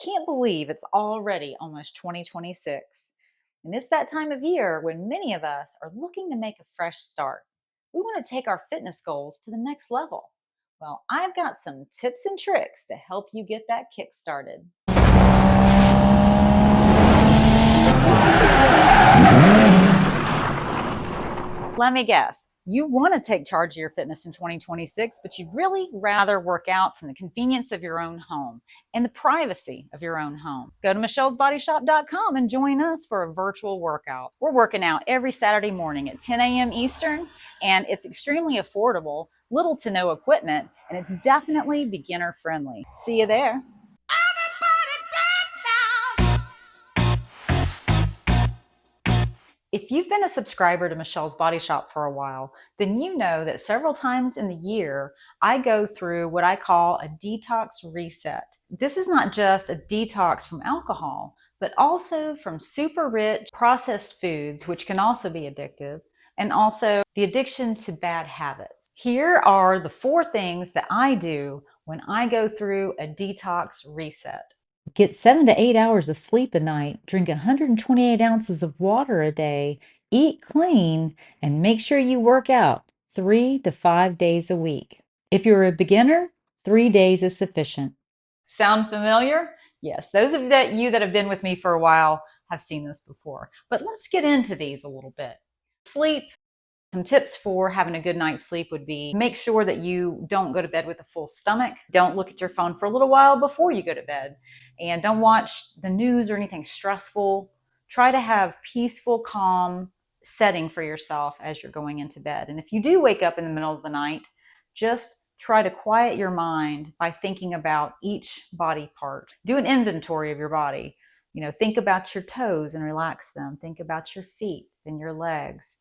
can't believe it's already almost 2026. And it's that time of year when many of us are looking to make a fresh start. We want to take our fitness goals to the next level. Well, I've got some tips and tricks to help you get that kick started. Let me guess. You want to take charge of your fitness in 2026, but you'd really rather work out from the convenience of your own home and the privacy of your own home. Go to michellesbodyshop.com and join us for a virtual workout. We're working out every Saturday morning at 10 a.m. Eastern, and it's extremely affordable, little to no equipment, and it's definitely beginner friendly. See you there. If you've been a subscriber to Michelle's Body Shop for a while, then you know that several times in the year, I go through what I call a detox reset. This is not just a detox from alcohol, but also from super rich processed foods, which can also be addictive, and also the addiction to bad habits. Here are the 4 things that I do when I go through a detox reset. Get 7 to 8 hours of sleep a night, drink 128 ounces of water a day, eat clean, and make sure you work out 3 to 5 days a week. If you're a beginner, 3 days is sufficient. Sound familiar? Yes, those of you that have been with me for a while have seen this before. But let's get into these a little bit. Sleep. Some tips for having a good night's sleep would be make sure that you don't go to bed with a full stomach. Don't look at your phone for a little while before you go to bed. And don't watch the news or anything stressful. Try to have peaceful, calm setting for yourself as you're going into bed. And if you do wake up in the middle of the night, just try to quiet your mind by thinking about each body part. Do an inventory of your body. Think about your toes and relax them. Think about your feet, then your legs,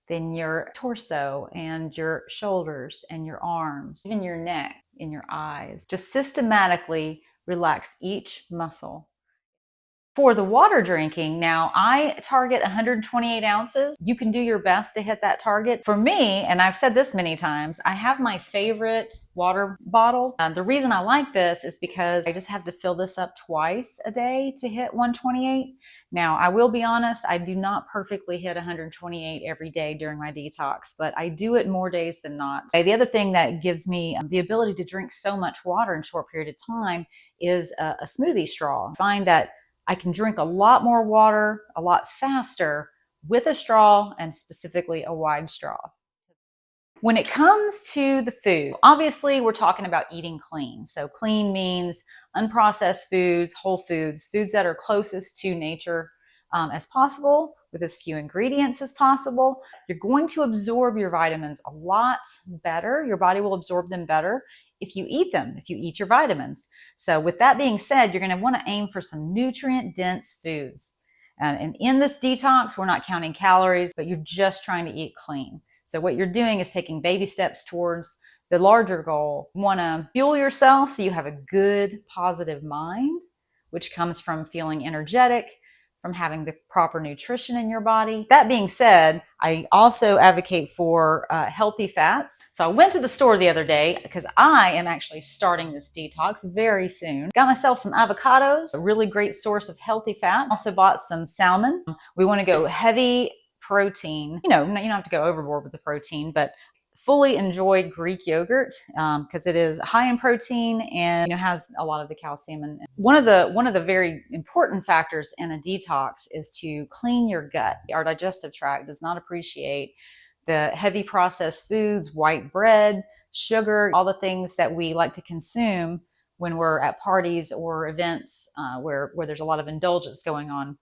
then your torso and your shoulders and your arms, even your neck and your eyes. Just systematically relax each muscle. For the water drinking, now I target 128 ounces. You can do your best to hit that target. For me, and I've said this many times, I have my favorite water bottle. The reason I like this is because I just have to fill this up twice a day to hit 128. Now, I will be honest, I do not perfectly hit 128 every day during my detox, but I do it more days than not. The other thing that gives me the ability to drink so much water in a short period of time is a smoothie straw. I find that I can drink a lot more water a lot faster with a straw, and specifically a wide straw. When it comes to the food, obviously we're talking about eating clean. So clean means unprocessed foods, whole foods, foods that are closest to nature as possible, with as few ingredients as possible. You're going to absorb your vitamins a lot better. Your body will absorb them better if you eat them, if you eat your vitamins. So with that being said, you're going to want to aim for some nutrient-dense foods. And in this detox, we're not counting calories, but you're just trying to eat clean. So what you're doing is taking baby steps towards the larger goal. You want to fuel yourself so you have a good, positive mind, which comes from feeling energetic, from having the proper nutrition in your body. That being said, I also advocate for healthy fats. So I went to the store the other day because I am actually starting this detox very soon. Got myself some avocados, a really great source of healthy fat. Also bought some salmon. We want to go heavy protein. You don't have to go overboard with the protein, but fully enjoy Greek yogurt because it is high in protein and has a lot of the calcium. And one of the very important factors in a detox is to clean your gut. Our digestive tract does not appreciate the heavy processed foods, white bread, sugar, all the things that we like to consume when we're at parties or events where there's a lot of indulgence going on.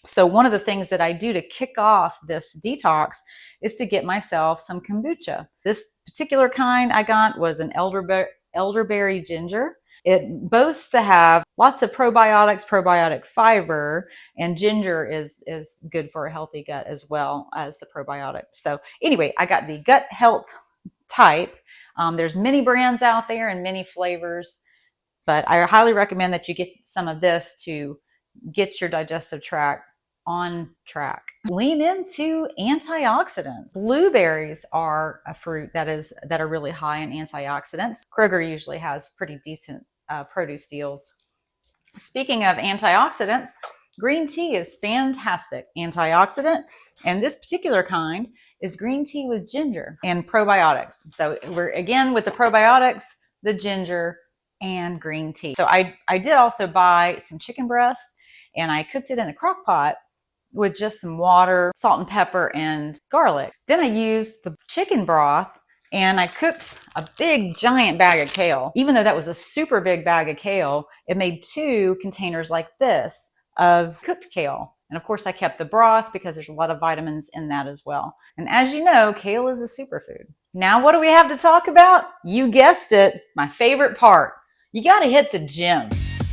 So one of the things that I do to kick off this detox is to get myself some kombucha. This particular kind I got was an elderberry ginger. It boasts to have lots of probiotics, probiotic fiber, and ginger is good for a healthy gut as well as the probiotic. So anyway, I got the gut health type. There's many brands out there and many flavors, but I highly recommend that you get some of this to get your digestive tract on track. Lean into antioxidants. Blueberries are a fruit that are really high in antioxidants. Kroger usually has pretty decent produce deals. Speaking of antioxidants, green tea is fantastic antioxidant, and this particular kind is green tea with ginger and probiotics. So we're again with the probiotics, the ginger, and green tea. So I did also buy some chicken breast, and I cooked it in the crock pot with just some water, salt and pepper, and garlic. Then I used the chicken broth and I cooked a big giant bag of kale. Even though that was a super big bag of kale, it made 2 containers like this of cooked kale. And of course I kept the broth because there's a lot of vitamins in that as well. And as you know, kale is a superfood. Now what do we have to talk about? You guessed it, my favorite part. You gotta hit the gym.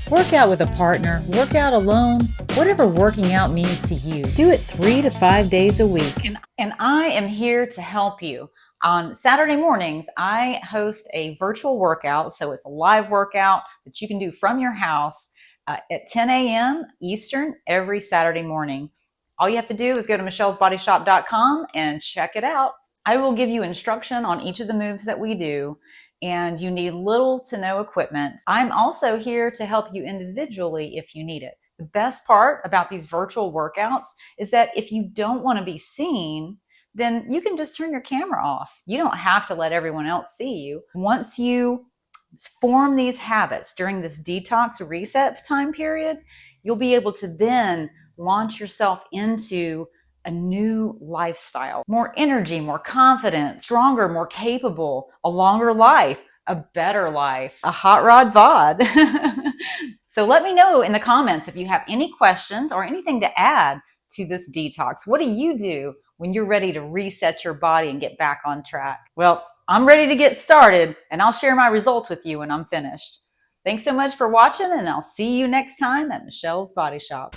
Work out with a partner, work out alone, whatever working out means to you. Do it 3 to 5 days a week. And I am here to help you. On Saturday mornings, I host a virtual workout. So it's a live workout that you can do from your house at 10 a.m. Eastern every Saturday morning. All you have to do is go to michellesbodyshop.com and check it out. I will give you instruction on each of the moves that we do, and you need little to no equipment. I'm also here to help you individually if you need it. The best part about these virtual workouts is that if you don't want to be seen, then you can just turn your camera off. You don't have to let everyone else see you. Once you form these habits during this detox reset time period, you'll be able to then launch yourself into a new lifestyle, more energy, more confidence, stronger, more capable, a longer life, a better life, a hot rod bod. So let me know in the comments if you have any questions or anything to add to this detox. What do you do when you're ready to reset your body and get back on track? Well, I'm ready to get started, and I'll share my results with you when I'm finished. Thanks so much for watching, and I'll see you next time at Michelle's Body Shop.